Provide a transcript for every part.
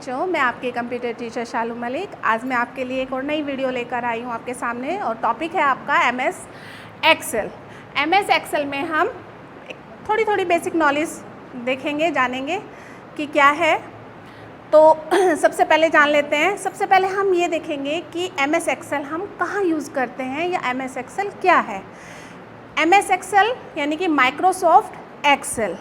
बच्चों, मैं आपकी कंप्यूटर टीचर शालू मलिक। आज मैं आपके लिए एक और नई वीडियो लेकर आई हूँ आपके सामने और टॉपिक है आपका MS एक्सेल। MS एक्सेल में हम थोड़ी बेसिक नॉलेज देखेंगे, जानेंगे कि क्या है। तो सबसे पहले जान लेते हैं। सबसे पहले हम ये देखेंगे कि MS एक्सेल हम कहाँ यूज़ करते हैं या MS एक्सेल क्या है। MS एक्सेल यानी कि माइक्रोसॉफ्ट एक्सेल।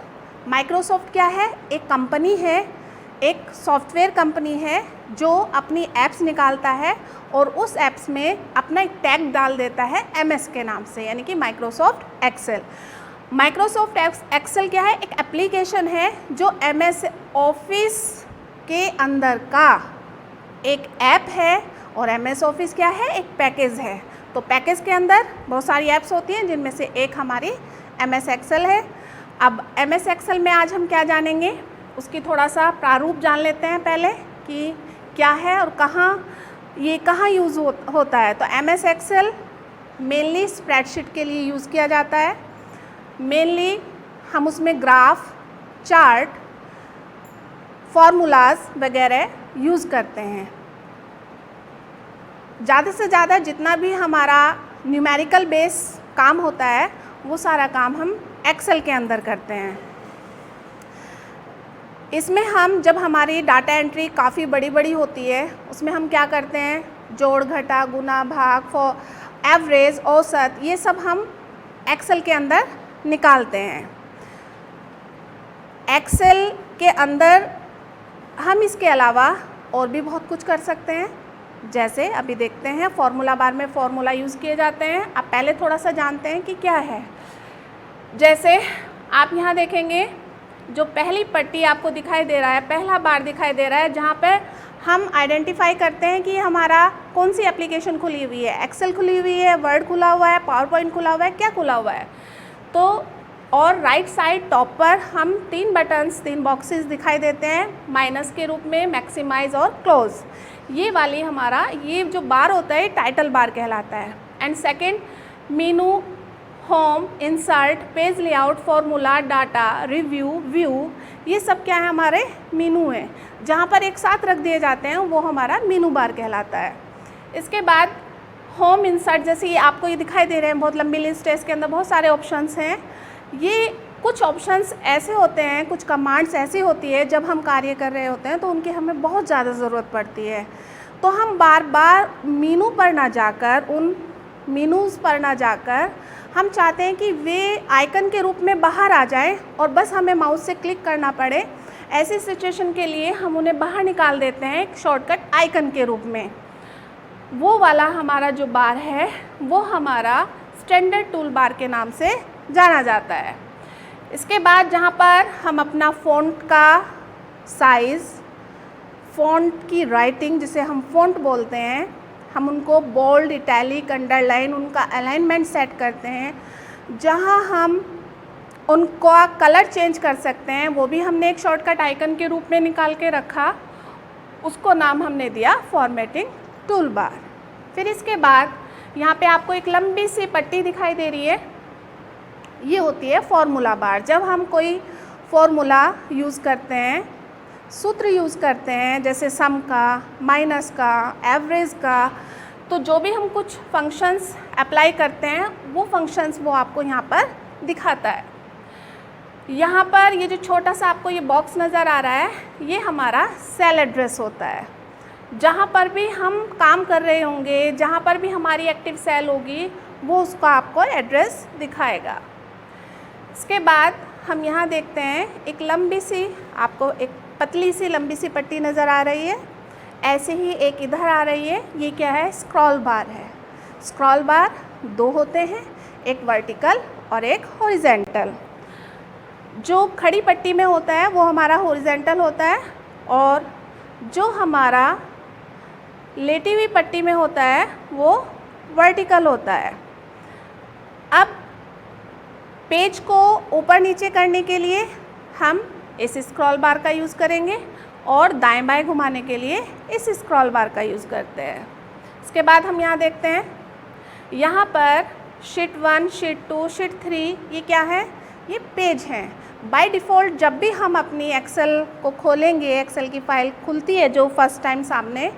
माइक्रोसॉफ्ट क्या है? एक कंपनी है, एक सॉफ्टवेयर कंपनी है जो अपनी ऐप्स निकालता है और उस ऐप्स में अपना एक टैग डाल देता है MS के नाम से, यानी कि माइक्रोसॉफ्ट एक्सेल। माइक्रोसॉफ्ट एक्सेल क्या है? एक एप्लीकेशन है जो MS ऑफिस के अंदर का एक ऐप है और MS ऑफिस क्या है? एक पैकेज है। तो पैकेज के अंदर बहुत सारी ऐप्स होती हैं जिनमें से एक हमारी MS एक्सेल है। अब MS एक्सेल में आज हम क्या जानेंगे, उसकी थोड़ा सा प्रारूप जान लेते हैं पहले कि क्या है और कहाँ यूज़ होता है। तो MS एक्सेल मेनली स्प्रेडशीट के लिए यूज़ किया जाता है। मेनली हम उसमें ग्राफ, चार्ट, फॉर्मूलाज वगैरह यूज़ करते हैं। ज़्यादा से ज़्यादा जितना भी हमारा न्यूमेरिकल बेस काम होता है वो सारा काम हम एक्सेल के अंदर करते हैं। इसमें हम जब हमारी डाटा एंट्री काफ़ी बड़ी होती है उसमें हम क्या करते हैं, जोड़, घटा, गुना, भाग, एवरेज, औसत, ये सब हम एक्सेल के अंदर निकालते हैं। एक्सेल के अंदर हम इसके अलावा और भी बहुत कुछ कर सकते हैं। जैसे अभी देखते हैं फॉर्मूला बार में फॉर्मूला यूज़ किए जाते हैं। अब पहले थोड़ा सा जानते हैं कि क्या है। जैसे आप यहाँ देखेंगे जो पहली पट्टी आपको दिखाई दे रहा है, पहला बार दिखाई दे रहा है, जहाँ पे हम आइडेंटिफाई करते हैं कि हमारा कौन सी एप्लीकेशन खुली हुई है। एक्सेल खुली हुई है, वर्ड खुला हुआ है, पावर पॉइंट खुला हुआ है, क्या खुला हुआ है। तो और राइट साइड टॉप पर हम तीन बटन्स, तीन बॉक्सेस दिखाई देते हैं माइनस के रूप में, मैक्सिमाइज और क्लोज। ये वाली हमारा ये जो बार होता है टाइटल बार कहलाता है। And second menu, home, insert, page layout, formula, data, review, view, ये सब क्या है? हमारे मेनू हैं। जहाँ पर एक साथ रख दिए जाते हैं वो हमारा मेनू बार कहलाता है। इसके बाद होम, इंसर्ट, जैसे ये आपको ये दिखाई दे रहे हैं, बहुत लंबी लिस्ट है, इसके अंदर बहुत सारे ऑप्शंस हैं। ये कुछ ऑप्शंस ऐसे होते हैं, कुछ कमांड्स ऐसी होती है जब हम कार्य कर रहे होते हैं तो उनकी हमें बहुत ज़्यादा ज़रूरत पड़ती है। तो हम बार बार मेनू पर ना जाकर, उन मेनूज़ पर ना जाकर, हम चाहते हैं कि वे आइकन के रूप में बाहर आ जाएं और बस हमें माउस से क्लिक करना पड़े। ऐसी सिचुएशन के लिए हम उन्हें बाहर निकाल देते हैं एक शॉर्टकट आइकन के रूप में। वो वाला हमारा जो बार है वो हमारा स्टैंडर्ड टूल बार के नाम से जाना जाता है। इसके बाद जहाँ पर हम अपना फ़ॉन्ट का साइज़, फ़ॉन्ट की राइटिंग जिसे हम फ़ॉन्ट बोलते हैं, हम उनको बोल्ड, इटैलिक, अंडरलाइन, उनका अलाइनमेंट सेट करते हैं। जहाँ हम उनका कलर चेंज कर सकते हैं वो भी हमने एक शॉर्टकट आइकन के रूप में निकाल के रखा। उसको नाम हमने दिया फॉर्मेटिंग टूल बार। फिर इसके बाद यहाँ पे आपको एक लंबी सी पट्टी दिखाई दे रही है, ये होती है फॉर्मूला बार। जब हम कोई फॉर्मूला यूज़ करते हैं, सूत्र यूज़ करते हैं, जैसे सम का, माइनस का, एवरेज का, तो जो भी हम कुछ फंक्शंस अप्लाई करते हैं वो फंक्शंस वो आपको यहाँ पर दिखाता है। यहाँ पर ये जो छोटा सा आपको ये बॉक्स नज़र आ रहा है, ये हमारा सेल एड्रेस होता है। जहाँ पर भी हम काम कर रहे होंगे, जहाँ पर भी हमारी एक्टिव सेल होगी, वो उसका आपको एड्रेस दिखाएगा। इसके बाद हम यहाँ देखते हैं एक लंबी सी, आपको एक पतली सी लंबी सी पट्टी नज़र आ रही है। ऐसे ही एक इधर आ रही है, ये क्या है? स्क्रॉल बार है। स्क्रॉल बार दो होते हैं, एक वर्टिकल और एक हॉरिजेंटल। जो खड़ी पट्टी में होता है वो हमारा हॉरिजेंटल होता है और जो हमारा लेटी हुई पट्टी में होता है वो वर्टिकल होता है। अब पेज को ऊपर नीचे करने के लिए हम इस स्क्रॉल बार का यूज़ करेंगे और दाएं बाएं घुमाने के लिए इस स्क्रॉल बार का यूज़ करते हैं। इसके बाद हम यहाँ देखते हैं, यहाँ पर शीट 1, शीट 2, शीट 3, ये क्या है? ये पेज हैं। बाय डिफ़ॉल्ट जब भी हम अपनी एक्सेल को खोलेंगे, एक्सेल की फ़ाइल खुलती है जो फर्स्ट टाइम सामने,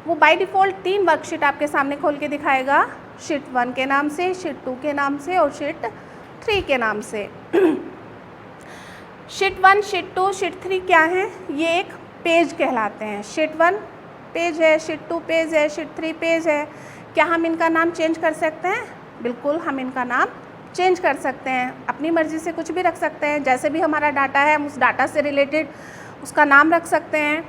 वो बाय डिफ़ॉल्ट 3 वर्कशीट आपके सामने खोल के दिखाएगा, शीट 1 के नाम से, शीट 2 के नाम से और शीट 3 के नाम से। शीट 1, शीट 2, शीट 3 क्या हैं? ये एक पेज कहलाते हैं। शीट 1 पेज है, शीट 2 पेज है, शीट 3 पेज है। क्या हम इनका नाम चेंज कर सकते हैं? बिल्कुल, हम इनका नाम चेंज कर सकते हैं, अपनी मर्ज़ी से कुछ भी रख सकते हैं। जैसे भी हमारा डाटा है, हम उस डाटा से रिलेटेड उसका नाम रख सकते हैं।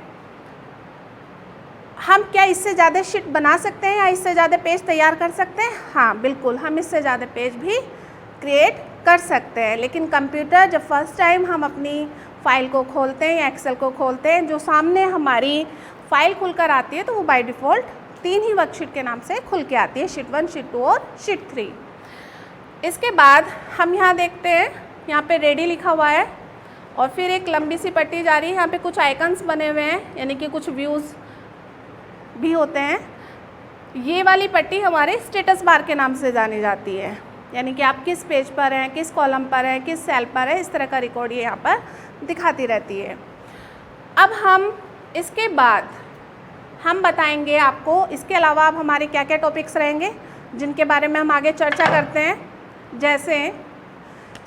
हम क्या इससे ज़्यादा शीट बना सकते हैं या इससे ज़्यादा पेज तैयार कर सकते हैं? हाँ, बिल्कुल, हम इससे ज़्यादा पेज भी क्रिएट कर सकते हैं। लेकिन कंप्यूटर जब फर्स्ट टाइम हम अपनी फ़ाइल को खोलते हैं या एक्सेल को खोलते हैं, जो सामने हमारी फ़ाइल खुलकर आती है, तो वो बाय डिफ़ॉल्ट 3 ही वर्कशीट के नाम से खुल के आती है, शीट 1, शीट 2 और शीट 3। इसके बाद हम यहाँ देखते हैं, यहाँ पे रेडी लिखा हुआ है और फिर एक लंबी सी पट्टी जा रही है। यहाँ पे कुछ आइकन्स बने हुए हैं, यानी कि कुछ व्यूज़ भी होते हैं। ये वाली पट्टी हमारे स्टेटस बार के नाम से जानी जाती है, यानी कि आप किस पेज पर हैं, किस कॉलम पर हैं, किस सेल पर है, इस तरह का रिकॉर्ड ये यहाँ पर दिखाती रहती है। अब हम इसके बाद हम बताएंगे आपको, इसके अलावा अब हमारे क्या क्या टॉपिक्स रहेंगे जिनके बारे में हम आगे चर्चा करते हैं। जैसे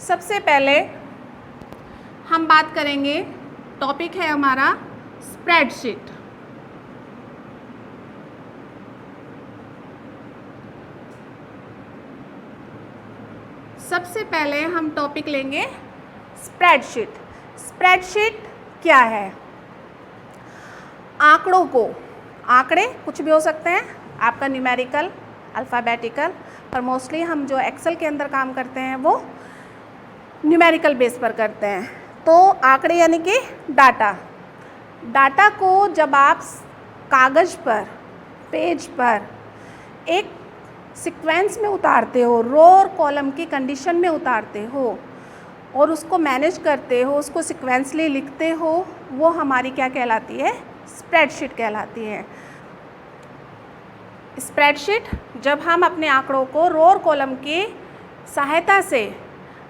सबसे पहले हम बात करेंगे, टॉपिक है हमारा स्प्रेडशीट। सबसे पहले हम टॉपिक लेंगे स्प्रेडशीट। स्प्रेडशीट क्या है? आंकड़ों को, आंकड़े कुछ भी हो सकते हैं, आपका न्यूमेरिकल, अल्फ़ाबेटिकल, पर मोस्टली हम जो एक्सेल के अंदर काम करते हैं वो न्यूमेरिकल बेस पर करते हैं। तो आंकड़े यानी कि डाटा, डाटा को जब आप कागज़ पर, पेज पर एक सीक्वेंस में उतारते हो, रो और कॉलम की कंडीशन में उतारते हो और उसको मैनेज करते हो, उसको सीक्वेंसली लिखते हो, वो हमारी क्या कहलाती है? स्प्रेडशीट कहलाती है। स्प्रेडशीट जब हम अपने आंकड़ों को रो और कॉलम की सहायता से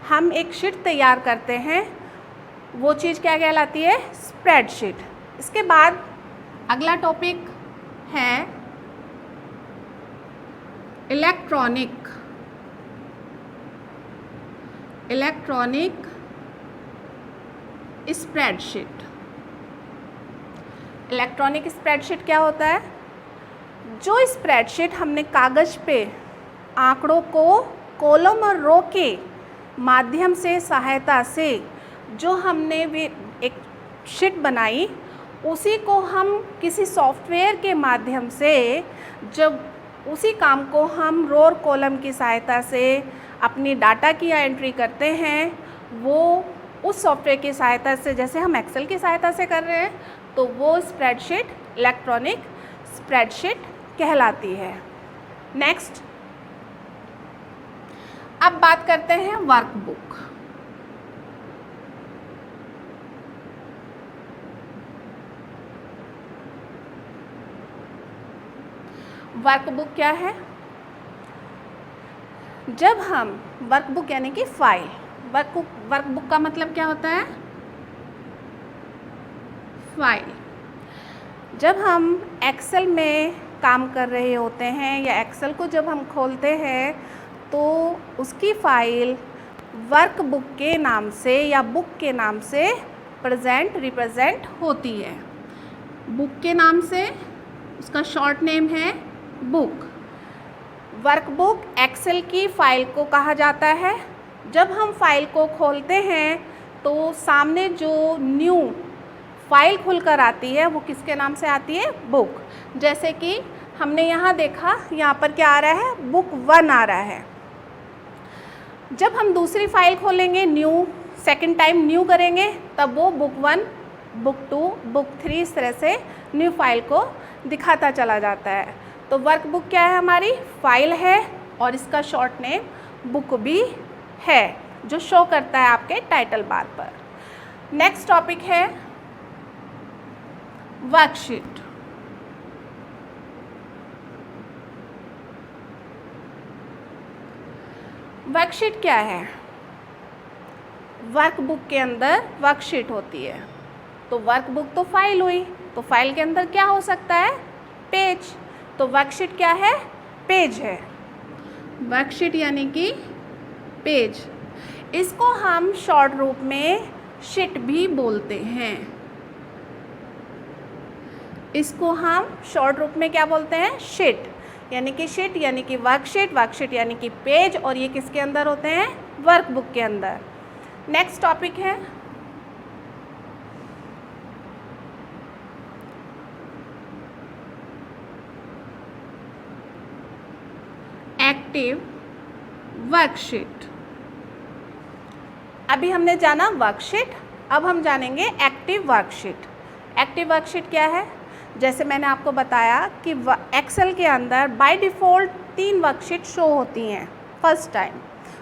हम एक शीट तैयार करते हैं, वो चीज़ क्या कहलाती है? स्प्रेडशीट। इसके बाद अगला टॉपिक है इलेक्ट्रॉनिक स्प्रेडशीट। इलेक्ट्रॉनिक स्प्रेडशीट क्या होता है? जो स्प्रेडशीट हमने कागज़ पे आंकड़ों को कॉलम और रो के माध्यम से, सहायता से जो हमने एक शीट बनाई, उसी को हम किसी सॉफ्टवेयर के माध्यम से, जब उसी काम को हम रो और कॉलम की सहायता से अपनी डाटा की एंट्री करते हैं, वो उस सॉफ्टवेयर की सहायता से, जैसे हम एक्सेल की सहायता से कर रहे हैं, तो वो स्प्रेडशीट इलेक्ट्रॉनिक स्प्रेडशीट कहलाती है। नेक्स्ट, अब बात करते हैं वर्कबुक। वर्कबुक क्या है? जब हम वर्कबुक यानी कि फाइल, वर्कबुक का मतलब क्या होता है? फाइल। जब हम एक्सेल में काम कर रहे होते हैं या एक्सेल को जब हम खोलते हैं, तो उसकी फ़ाइल वर्कबुक के नाम से या बुक के नाम से रिप्रेजेंट होती है। बुक के नाम से, उसका शॉर्ट नेम है बुक। वर्कबुक एक्सेल की फ़ाइल को कहा जाता है। जब हम फाइल को खोलते हैं तो सामने जो न्यू फाइल खुलकर आती है वो किसके नाम से आती है? बुक। जैसे कि हमने यहाँ देखा, यहाँ पर क्या आ रहा है? बुक 1 आ रहा है। जब हम दूसरी फाइल खोलेंगे, न्यू, सेकंड टाइम न्यू करेंगे, तब वो बुक 1, बुक 2, बुक 3 इस तरह से न्यू फाइल को दिखाता चला जाता है। तो वर्कबुक क्या है? हमारी फाइल है और इसका शॉर्ट नेम बुक भी है, जो शो करता है आपके टाइटल बार पर। नेक्स्ट टॉपिक है वर्कशीट। वर्कशीट क्या है? वर्कबुक के अंदर वर्कशीट होती है। तो वर्कबुक तो फाइल हुई, तो फाइल के अंदर क्या हो सकता है? पेज। तो वर्कशीट क्या है? पेज है। वर्कशीट यानी कि पेज। इसको हम शॉर्ट रूप में शीट भी बोलते हैं। इसको हम शॉर्ट रूप में क्या बोलते हैं? शीट। यानी कि शीट यानी कि वर्कशीट, वर्कशीट यानी कि पेज, और ये किसके अंदर होते हैं? वर्कबुक के अंदर। नेक्स्ट टॉपिक है एक्टिव वर्कशीट। अभी हमने जाना वर्कशीट, अब हम जानेंगे एक्टिव वर्कशीट। एक्टिव वर्कशीट क्या है? जैसे मैंने आपको बताया कि एक्सेल के अंदर बाय डिफ़ॉल्ट 3 वर्कशीट शो होती हैं फर्स्ट टाइम।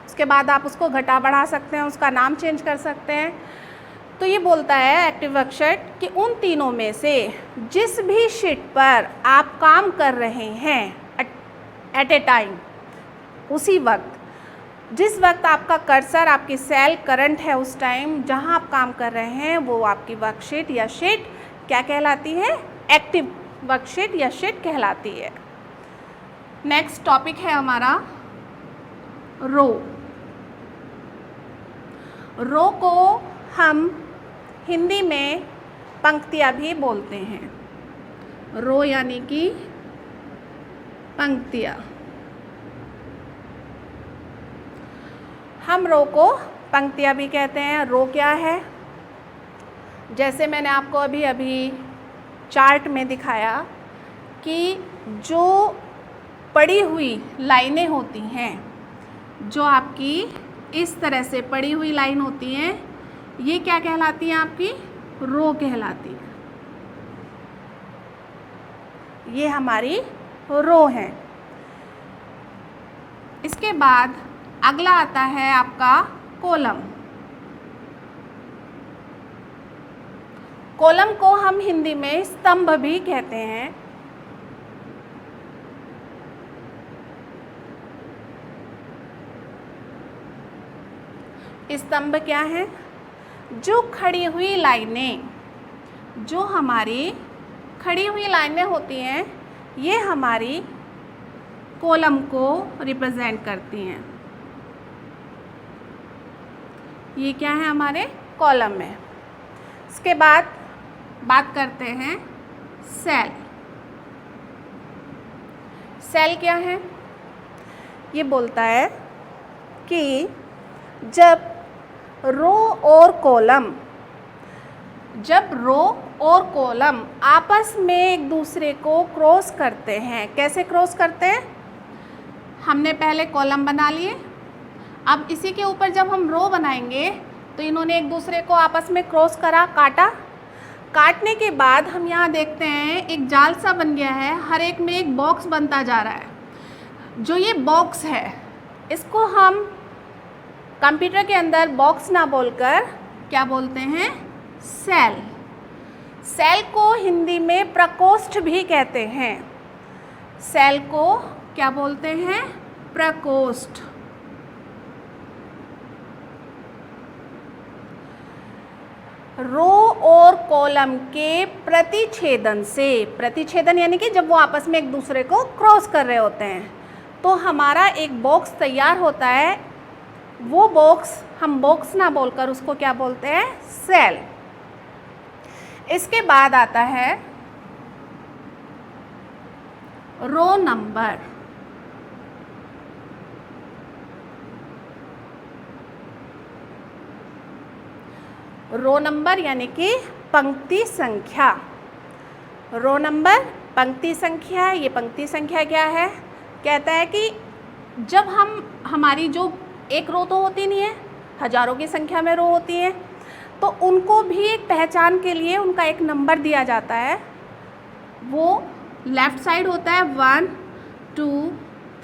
उसके बाद आप उसको घटा बढ़ा सकते हैं, उसका नाम चेंज कर सकते हैं। तो ये बोलता है एक्टिव वर्कशीट कि उन तीनों में से जिस भी शीट पर आप काम कर रहे हैं एट ए टाइम, उसी वक्त, जिस वक्त आपका कर्सर, आपकी सेल करंट है, उस टाइम जहां आप काम कर रहे हैं, वो आपकी वर्कशीट या शीट क्या कहलाती है? एक्टिव वर्कशीट या शीट कहलाती है। नेक्स्ट टॉपिक है हमारा रो। रो को हम हिंदी में पंक्तियाँ भी बोलते हैं। रो यानी कि पंक्तियाँ। हम रो को पंक्तियाँ भी कहते हैं। रो क्या है? जैसे मैंने आपको अभी चार्ट में दिखाया कि जो पड़ी हुई लाइनें होती हैं, जो आपकी इस तरह से पड़ी हुई लाइन होती हैं, ये क्या कहलाती हैं? आपकी रो कहलाती है। ये हमारी रो है। इसके बाद अगला आता है आपका कॉलम। कॉलम को हम हिंदी में स्तंभ भी कहते हैं। स्तंभ क्या है? जो खड़ी हुई लाइनें, जो हमारी खड़ी हुई लाइनें होती हैं, ये हमारी कॉलम को रिप्रेजेंट करती हैं। ये क्या है? हमारे कॉलम में। इसके बाद बात करते हैं सेल। सेल क्या है? ये बोलता है कि जब रो और कॉलम आपस में एक दूसरे को क्रॉस करते हैं। कैसे क्रॉस करते हैं? हमने पहले कॉलम बना लिए, अब इसी के ऊपर जब हम रो बनाएंगे तो इन्होंने एक दूसरे को आपस में क्रॉस करा, काटा। काटने के बाद हम यहाँ देखते हैं एक जाल सा बन गया है, हर एक में एक बॉक्स बनता जा रहा है। जो ये बॉक्स है, इसको हम कंप्यूटर के अंदर बॉक्स ना बोलकर क्या बोलते हैं? सेल। सेल को हिंदी में प्रकोष्ठ भी कहते हैं। सेल को क्या बोलते हैं? प्रकोष्ठ। रो और कॉलम के प्रतिच्छेदन से, प्रतिच्छेदन यानी कि जब वो आपस में एक दूसरे को क्रॉस कर रहे होते हैं, तो हमारा एक बॉक्स तैयार होता है। वो बॉक्स हम बॉक्स ना बोलकर उसको क्या बोलते हैं? सेल। इसके बाद आता है रो नंबर। रो नंबर यानी कि पंक्ति संख्या। रो नंबर पंक्ति संख्या। ये पंक्ति संख्या क्या है? कहता है कि जब हमारी जो एक रो तो होती नहीं है, हजारों की संख्या में रो होती है, तो उनको भी एक पहचान के लिए उनका एक नंबर दिया जाता है। वो लेफ़्ट साइड होता है 1 2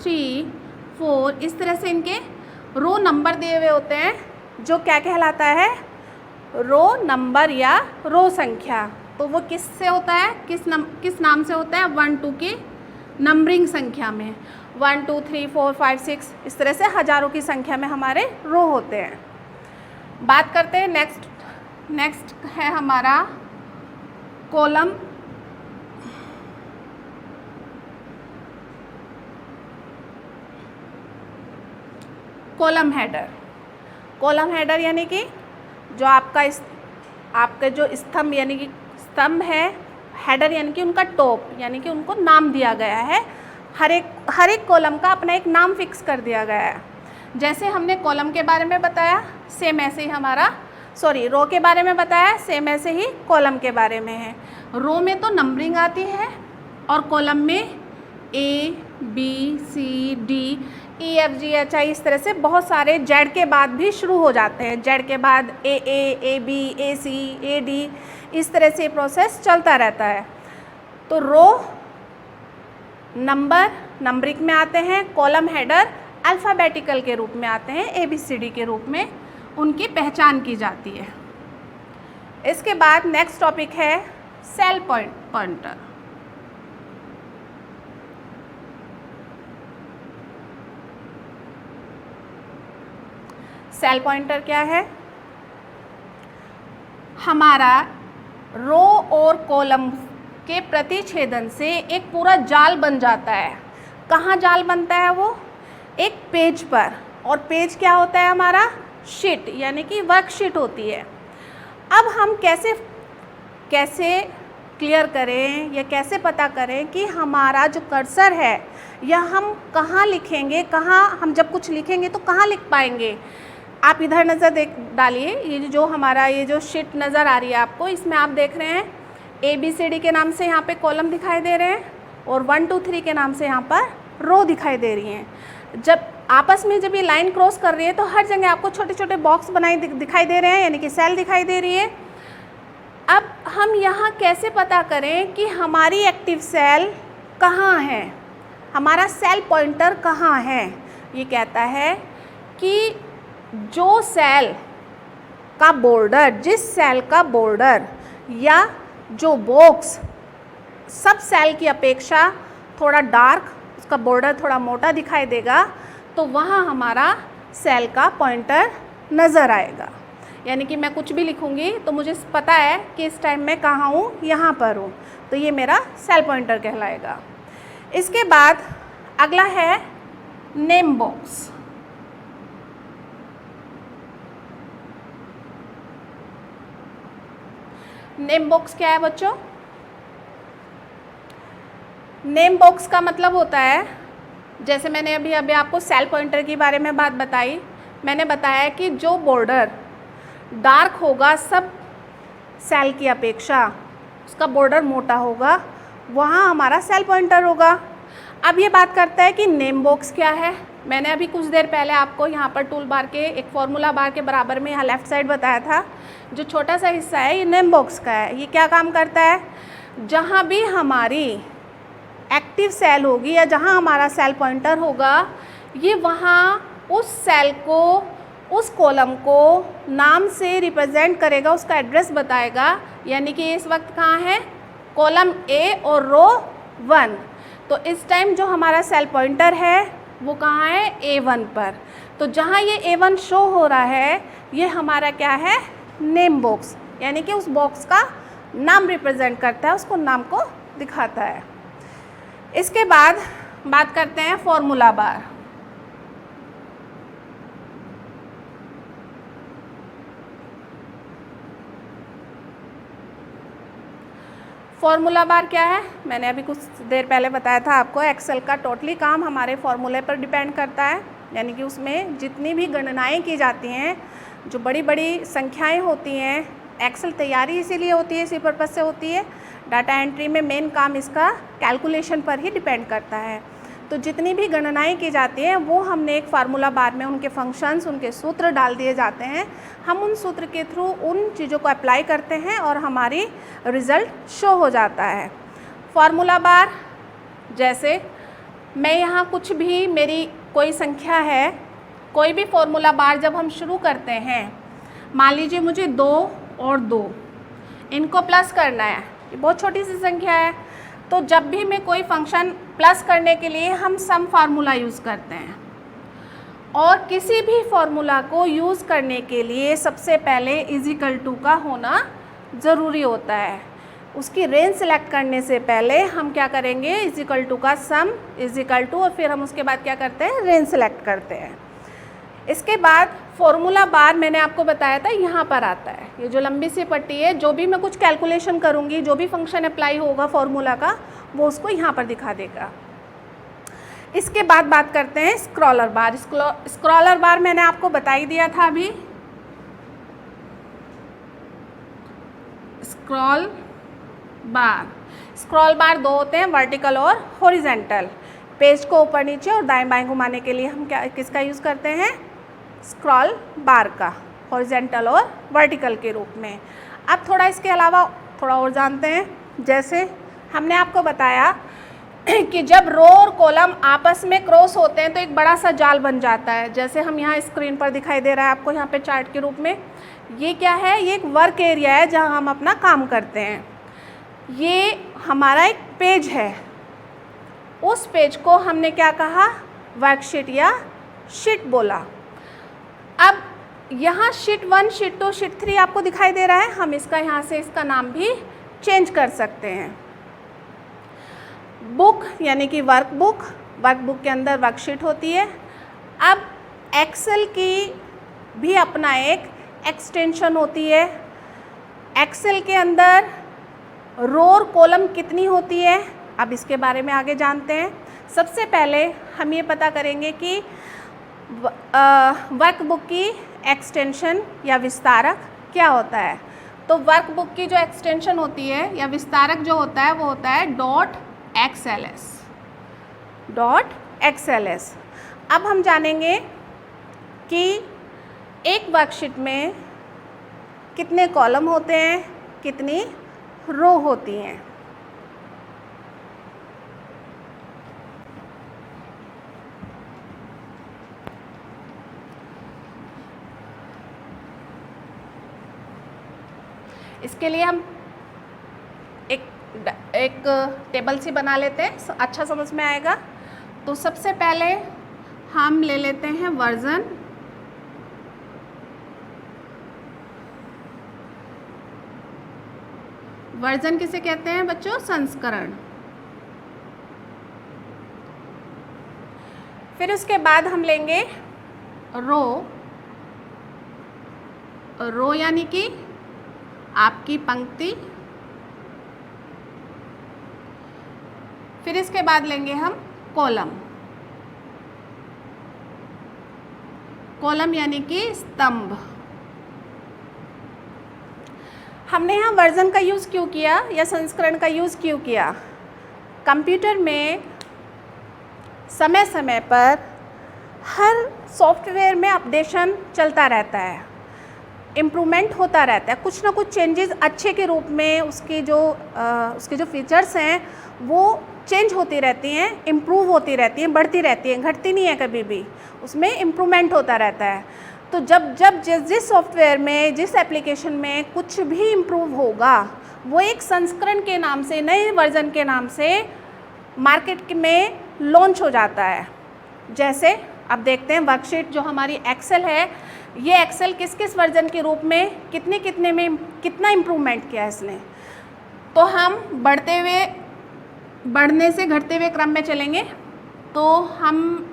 3 4, इस तरह से इनके रो नंबर दिए हुए होते हैं, जो क्या कहलाता है? रो नंबर या रो संख्या। तो वो किससे होता है? किस नाम से होता है? 1 2 की नंबरिंग संख्या में 1 2 3 4 5 6, इस तरह से हजारों की संख्या में हमारे रो होते हैं। बात करते हैं नेक्स्ट है हमारा कॉलम हेडर। कॉलम हेडर यानी कि जो आपका जो स्तंभ यानी कि स्तंभ है, हेडर यानी कि उनका टॉप, यानी कि उनको नाम दिया गया है। हर एक कॉलम का अपना एक नाम फिक्स कर दिया गया है। जैसे हमने कॉलम के बारे में बताया, सेम ऐसे ही रो के बारे में बताया, सेम ऐसे ही कॉलम के बारे में है। रो में तो नंबरिंग आती है और कॉलम में ABCD EFGHI इस तरह से बहुत सारे जेड के बाद भी शुरू हो जाते हैं। जेड के बाद AA AB AC AD इस तरह से प्रोसेस चलता रहता है। तो रो नंबरिंग में आते हैं, कॉलम हेडर अल्फ़ाबेटिकल के रूप में आते हैं, ABCD के रूप में उनकी पहचान की जाती है। इसके बाद नेक्स्ट टॉपिक है सेल पॉइंटर। सेल पॉइंटर क्या है? हमारा रो और कॉलम के प्रतिच्छेदन से एक पूरा जाल बन जाता है। कहाँ जाल बनता है? वो एक पेज पर। और पेज क्या होता है हमारा? शीट, यानी कि वर्कशीट होती है। अब हम कैसे क्लियर करें या कैसे पता करें कि हमारा जो कर्सर है या हम कहाँ लिखेंगे, कहाँ हम जब कुछ लिखेंगे तो कहाँ लिख पाएंगे? आप इधर नज़र डालिए, ये जो शीट नज़र आ रही है आपको, इसमें आप देख रहे हैं ABCD के नाम से यहाँ पे कॉलम दिखाई दे रहे हैं और 1 2 3 के नाम से यहाँ पर रो दिखाई दे रही हैं। जब आपस में जब ये लाइन क्रॉस कर रही है तो हर जगह आपको छोटे छोटे बॉक्स बनाए दिखाई दे रहे हैं, यानी कि सेल दिखाई दे रही है। अब हम यहाँ कैसे पता करें कि हमारी एक्टिव सेल कहाँ है, हमारा सेल पॉइंटर कहाँ है? ये कहता है कि जो सेल का बॉर्डर, जिस सेल का बॉर्डर या जो बॉक्स सब सेल की अपेक्षा थोड़ा डार्क, उसका बॉर्डर थोड़ा मोटा दिखाई देगा, तो वहाँ हमारा सेल का पॉइंटर नज़र आएगा। यानी कि मैं कुछ भी लिखूँगी तो मुझे पता है कि इस टाइम मैं कहाँ हूँ, यहाँ पर हूँ, तो ये मेरा सेल पॉइंटर कहलाएगा। इसके बाद अगला है नेम बॉक्स। नेम बॉक्स क्या है बच्चों? नेम बॉक्स का मतलब होता है, जैसे मैंने अभी आपको सेल पॉइंटर के बारे में बात बताई, मैंने बताया कि जो बॉर्डर डार्क होगा सब सेल की अपेक्षा, उसका बॉर्डर मोटा होगा, वहाँ हमारा सेल पॉइंटर होगा। अब ये बात करता है कि नेम बॉक्स क्या है। मैंने अभी कुछ देर पहले आपको यहाँ पर टूल बार के एक फॉर्मूला बार के बराबर में यहाँ लेफ़्ट साइड बताया था, जो छोटा सा हिस्सा है ये नेम बॉक्स का है। ये क्या काम करता है? जहाँ भी हमारी एक्टिव सेल होगी या जहाँ हमारा सेल पॉइंटर होगा, ये वहाँ उस सेल को, उस कॉलम को नाम से रिप्रेजेंट करेगा, उसका एड्रेस बताएगा। यानी कि इस वक्त कहाँ है? कॉलम A और रो 1। तो इस टाइम जो हमारा सेल पॉइंटर है वो कहाँ है? A1 पर। तो जहाँ ये A1 शो हो रहा है ये हमारा क्या है? नेम बॉक्स, यानी कि उस बॉक्स का नाम रिप्रेजेंट करता है, उसको नाम को दिखाता है। इसके बाद बात करते हैं फॉर्मूला बार। फॉर्मूला बार क्या है? मैंने अभी कुछ देर पहले बताया था आपको, एक्सेल का टोटली काम हमारे फॉर्मूले पर डिपेंड करता है। यानी कि उसमें जितनी भी गणनाएं की जाती हैं, जो बड़ी बड़ी संख्याएं होती हैं, एक्सेल तैयारी इसीलिए होती है, इसी पर्पज़ से होती है। डाटा एंट्री में मेन काम इसका कैलकुलेशन पर ही डिपेंड करता है। तो जितनी भी गणनाएं की जाती हैं वो हमने एक फार्मूला बार में उनके फंक्शंस, उनके सूत्र डाल दिए जाते हैं। हम उन सूत्र के थ्रू उन चीज़ों को अप्लाई करते हैं और हमारी रिज़ल्ट शो हो जाता है। फार्मूला बार, जैसे मैं यहाँ कुछ भी, मेरी कोई संख्या है, कोई भी फार्मूला बार जब हम शुरू करते हैं, मान लीजिए मुझे 2 और 2 इनको प्लस करना है, ये बहुत छोटी सी संख्या है, तो जब भी मैं कोई फंक्शन प्लस करने के लिए हम सम फार्मूला यूज़ करते हैं। और किसी भी फॉर्मूला को यूज़ करने के लिए सबसे पहले इजिकल टू का होना ज़रूरी होता है। उसकी रेंज सेलेक्ट करने से पहले हम क्या करेंगे, इजिकल टू का सम इजिकल टू, और फिर हम उसके बाद क्या करते हैं, रेंज सेलेक्ट करते हैं। इसके बाद फॉर्मूला बार मैंने आपको बताया था यहाँ पर आता है। ये जो लंबी सी पट्टी है, जो भी मैं कुछ कैलकुलेशन करूँगी, जो भी फंक्शन अप्लाई होगा फॉर्मूला का, वो उसको यहाँ पर दिखा देगा। इसके बाद बात करते हैं स्क्रॉलर बार। स्क्रॉलर बार मैंने आपको बता ही दिया था अभी। स्क्रॉल बार दो होते हैं, वर्टिकल और हॉरिजेंटल। पेज को ऊपर नीचे और दाएं बाएं घुमाने के लिए हम किसका यूज़ करते हैं, स्क्रॉल बार का, हॉरिजेंटल और वर्टिकल के रूप में। अब थोड़ा इसके अलावा थोड़ा और जानते हैं। जैसे हमने आपको बताया कि जब रो और कॉलम आपस में क्रॉस होते हैं तो एक बड़ा सा जाल बन जाता है। जैसे हम यहाँ स्क्रीन पर दिखाई दे रहा है आपको यहाँ पे चार्ट के रूप में। ये क्या है, ये एक वर्क एरिया है जहाँ हम अपना काम करते हैं। ये हमारा एक पेज है, उस पेज को हमने क्या कहा, वर्कशीट या शीट बोला। अब यहाँ शीट 1, शीट 2, शीट 3 आपको दिखाई दे रहा है। हम इसका यहाँ से इसका नाम भी चेंज कर सकते हैं। बुक यानी कि वर्कबुक, वर्कबुक के अंदर वर्कशीट होती है। अब एक्सेल की भी अपना एक एक्सटेंशन होती है। एक्सेल के अंदर रो और कॉलम कितनी होती है, अब इसके बारे में आगे जानते हैं। सबसे पहले हम ये पता करेंगे कि वर्कबुक की एक्सटेंशन या विस्तारक क्या होता है। तो वर्कबुक की जो एक्सटेंशन होती है या विस्तारक जो होता है वो होता है .xls। अब हम जानेंगे कि एक वर्कशीट में कितने कॉलम होते हैं, कितनी रो होती हैं। इसके लिए हम एक टेबल सी बना लेते हैं, अच्छा समझ में आएगा। तो सबसे पहले हम ले लेते हैं वर्जन। वर्जन किसे कहते हैं बच्चों, संस्करण। फिर उसके बाद हम लेंगे रो यानी कि आपकी पंक्ति। फिर इसके बाद लेंगे हम कॉलम यानी कि स्तंभ। हमने यहाँ वर्जन का यूज़ क्यों किया या संस्करण का यूज़ क्यों किया, कंप्यूटर में समय समय पर हर सॉफ्टवेयर में अपडेशन चलता रहता है, इम्प्रूवमेंट होता रहता है, कुछ ना कुछ चेंजेस अच्छे के रूप में उसके जो फीचर्स हैं वो चेंज होती रहती हैं, इम्प्रूव होती रहती हैं, बढ़ती रहती हैं, घटती नहीं है कभी भी, उसमें इम्प्रूवमेंट होता रहता है। तो जब जिस सॉफ्टवेयर में, जिस एप्लीकेशन में कुछ भी इम्प्रूव होगा वो एक संस्करण के नाम से, नए वर्जन के नाम से मार्केट में लॉन्च हो जाता है। जैसे अब देखते हैं वर्कशीट जो हमारी एक्सेल है, ये एक्सेल किस किस वर्जन के रूप में कितने में कितना इम्प्रूवमेंट किया है इसने। तो हम बढ़ने से घटते हुए क्रम में चलेंगे। तो हम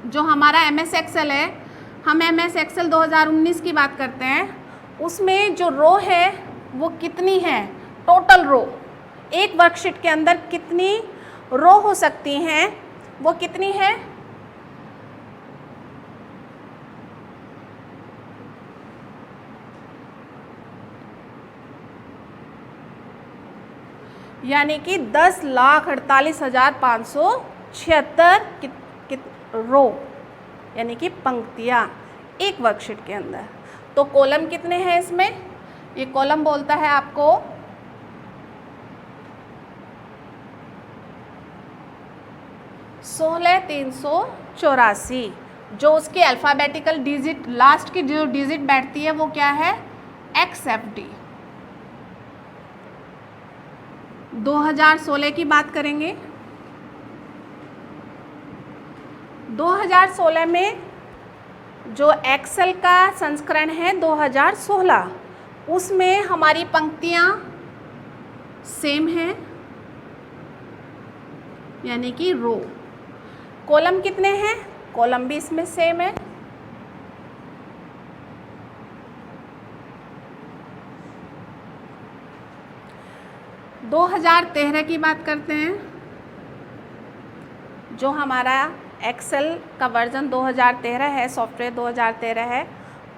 जो हमारा MS एक्सेल है, हम MS एक्सेल 2019 की बात करते हैं। उसमें जो रो है वो कितनी है, टोटल रो, एक वर्कशीट के अंदर कितनी रो हो सकती हैं, वो कितनी है, यानी कि 10,48,576 रो यानी कि पंक्तियाँ एक वर्कशीट के अंदर। तो कॉलम कितने हैं इसमें, ये कॉलम बोलता है आपको 16,384। जो उसकी अल्फ़ाबेटिकल डिजिट, लास्ट की जो डिजिट बैठती है वो क्या है, XFD। 2016 की बात करेंगे। 2016 में जो एक्सेल का संस्करण है 2016, उसमें हमारी पंक्तियाँ सेम हैं, यानी कि रो। कॉलम कितने हैं? कॉलम भी इसमें सेम है। – 2013 की बात करते हैं, जो हमारा एक्सेल का वर्जन 2013 है, सॉफ्टवेयर 2013 है,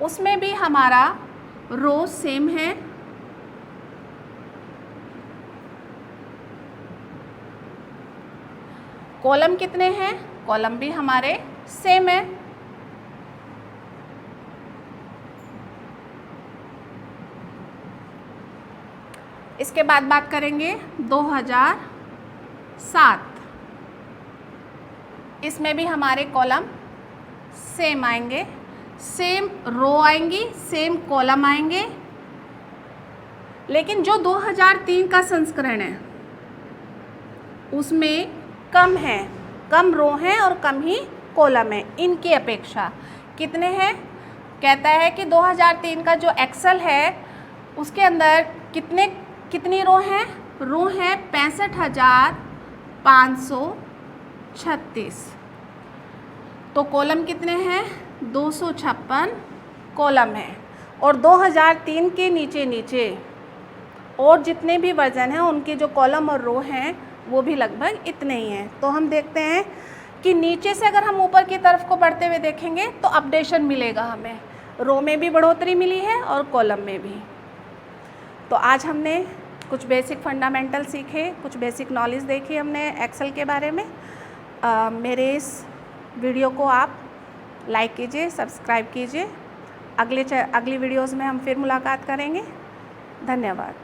उसमें भी हमारा रो सेम है। कॉलम कितने हैं? कॉलम भी हमारे सेम है। इसके बाद बात करेंगे 2007, इसमें भी हमारे कॉलम सेम आएंगे, सेम रो आएंगी, सेम कॉलम आएंगे। लेकिन जो 2003 का संस्करण है उसमें कम है, कम रो हैं और कम ही कॉलम है इनकी अपेक्षा। कितने हैं? कहता है कि 2003 का जो एक्सेल है उसके अंदर कितनी रो हैं? रो हैं 65,536। तो कॉलम कितने हैं? 256 कॉलम है। और 2003 के नीचे और जितने भी वर्जन हैं उनके जो कॉलम और रो हैं वो भी लगभग इतने ही हैं। तो हम देखते हैं कि नीचे से अगर हम ऊपर की तरफ को बढ़ते हुए देखेंगे तो अपडेशन मिलेगा हमें, रो में भी बढ़ोतरी मिली है और कॉलम में भी। तो आज हमने कुछ बेसिक फंडामेंटल सीखे, कुछ बेसिक नॉलेज देखी हमने एक्सेल के बारे में। मेरे इस वीडियो को आप लाइक कीजिए, सब्सक्राइब कीजिए। अगली वीडियोज़ में हम फिर मुलाकात करेंगे। धन्यवाद।